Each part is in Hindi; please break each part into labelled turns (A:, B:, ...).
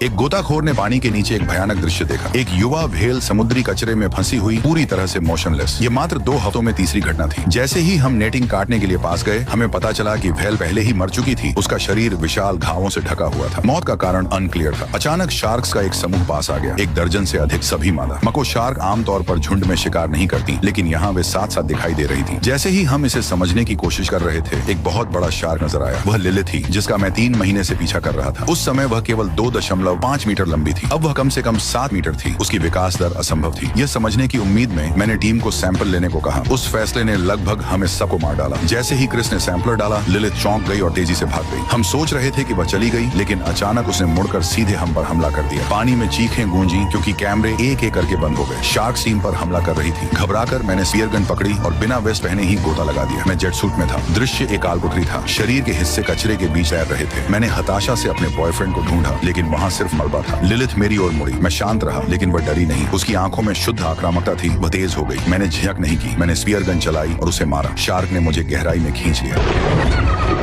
A: एक गोताखोर ने पानी के नीचे एक भयानक दृश्य देखा। एक युवा व्हेल समुद्री कचरे में फंसी हुई, पूरी तरह से मोशनलेस। ये मात्र 2 हफ्तों में तीसरी घटना थी। जैसे ही हम नेटिंग काटने के लिए पास गए, हमें पता चला कि व्हेल पहले ही मर चुकी थी। उसका शरीर विशाल घावों से ढका हुआ था। मौत का कारण अनक्लियर था। अचानक शार्क्स का एक समूह पास आ गया, 1 दर्जन से अधिक, सभी मादा। मको शार्क आमतौर पर झुंड में शिकार नहीं करती, लेकिन यहाँ वे साथ साथ दिखाई दे रही थी। जैसे ही हम इसे समझने की कोशिश कर रहे थे, एक बहुत बड़ा शार्क नजर आया। वह लिलिथ थी, जिसका मैं 3 महीने से पीछा कर रहा था। उस समय वह केवल 2.5 मीटर लंबी थी। अब वह कम से कम 7 मीटर थी। उसकी विकास दर असंभव थी। यह समझने की उम्मीद में मैंने टीम को सैंपल लेने को कहा। उस फैसले ने लगभग हमें सबको मार डाला। जैसे ही क्रिस ने सैंपलर डाला, लिलिथ चौंक गई और तेजी से भाग गई। हम सोच रहे थे कि वह चली गई, लेकिन अचानक उसने मुड़कर सीधे हम पर हमला कर दिया। पानी में चीखें गूंजी क्योंकि कैमरे एक एक करके बंद हो गए। शार्क टीम पर हमला कर रही थी। घबराकर मैंने स्पीयर गन पकड़ी और बिना वेस्ट पहने ही गोता लगा दिया। मैं जेट सूट में था। दृश्य एक आलकुटरी था। शरीर के हिस्से कचरे के बीच तैर रहे थे। मैंने हताशा से अपने बॉयफ्रेंड को ढूंढा, लेकिन वहाँ सिर्फ मलबा था। लिलिथ मेरी ओर मुड़ी। मैं शांत रहा, लेकिन वह डरी नहीं। उसकी आंखों में शुद्ध आक्रामकता थी। वह तेज हो गई। मैंने झिझक नहीं की। मैंने स्पीयर गन चलाई और उसे मारा। शार्क ने मुझे गहराई में खींच लिया।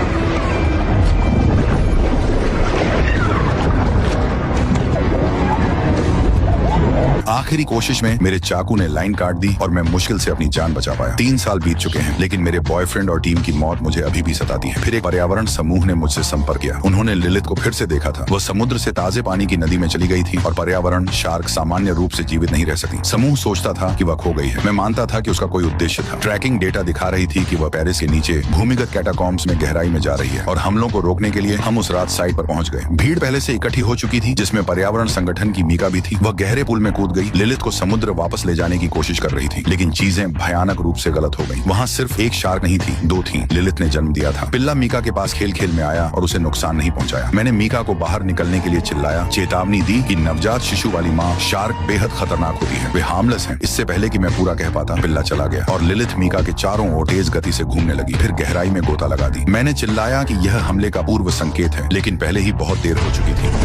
A: आखिरी कोशिश में मेरे चाकू ने लाइन काट दी और मैं मुश्किल से अपनी जान बचा पाया। 3 साल बीत चुके हैं, लेकिन मेरे बॉयफ्रेंड और टीम की मौत मुझे अभी भी सताती है। फिर एक पर्यावरण समूह ने मुझसे संपर्क किया। उन्होंने लिलिथ को फिर से देखा था। वह समुद्र से ताजे पानी की नदी में चली गई थी और पर्यावरण शार्क सामान्य रूप से जीवित नहीं रह सकी। समूह सोचता था कि वह खो गई है। मैं मानता था कि उसका कोई उद्देश्य था। ट्रैकिंग डेटा दिखा रही थी कि वह पेरिस के नीचे भूमिगत कैटाकॉम्ब्स में गहराई में जा रही है और हमलों को रोकने के लिए हम उस रात साइट पर पहुंच गए। भीड़ पहले से इकट्ठी हो चुकी थी, जिसमें पर्यावरण संगठन की मीका भी थी। वह गहरे पुल में कूद गई। लिलिथ को समुद्र वापस ले जाने की कोशिश कर रही थी, लेकिन चीजें भयानक रूप से गलत हो गईं। वहाँ सिर्फ एक शार्क नहीं थी, 2 थी। लिलिथ ने जन्म दिया था। पिल्ला मीका के पास खेल खेल में आया और उसे नुकसान नहीं पहुंचाया। मैंने मीका को बाहर निकलने के लिए चिल्लाया, चेतावनी दी कि नवजात शिशु वाली माँ शार्क बेहद खतरनाक होती है। वे हार्मलेस हैं। इससे पहले कि मैं पूरा कह पाता, पिल्ला चला गया और लिलिथ मीका के चारों ओर तेज गति से घूमने लगी। फिर गहराई में गोता लगा दी। मैंने चिल्लाया कि यह हमले का पूर्व संकेत है, लेकिन पहले ही बहुत देर हो चुकी थी।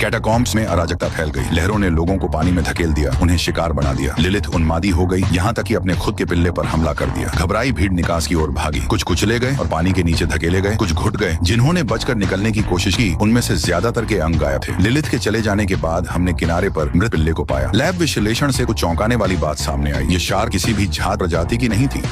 A: कैटाकॉम्ब्स में अराजकता फैल गई। लहरों ने लोगों को पानी में धकेल दिया, उन्हें शिकार बना दिया। लिलिथ उन्मादी हो गई, यहाँ तक कि अपने खुद के पिल्ले पर हमला कर दिया। घबराई भीड़ निकास की ओर भागी। कुछ कुचले गए और पानी के नीचे धकेले गए। कुछ घुट गए। जिन्होंने बचकर निकलने की कोशिश की, उनमें से ज्यादातर के अंग गायब थे। लिलिथ के चले जाने के बाद हमने किनारे पर मृत पिल्ले को पाया। लैब विश्लेषण से कुछ चौंकाने वाली बात सामने आई। ये शार्क किसी भी झात प्रजाति की नहीं थी।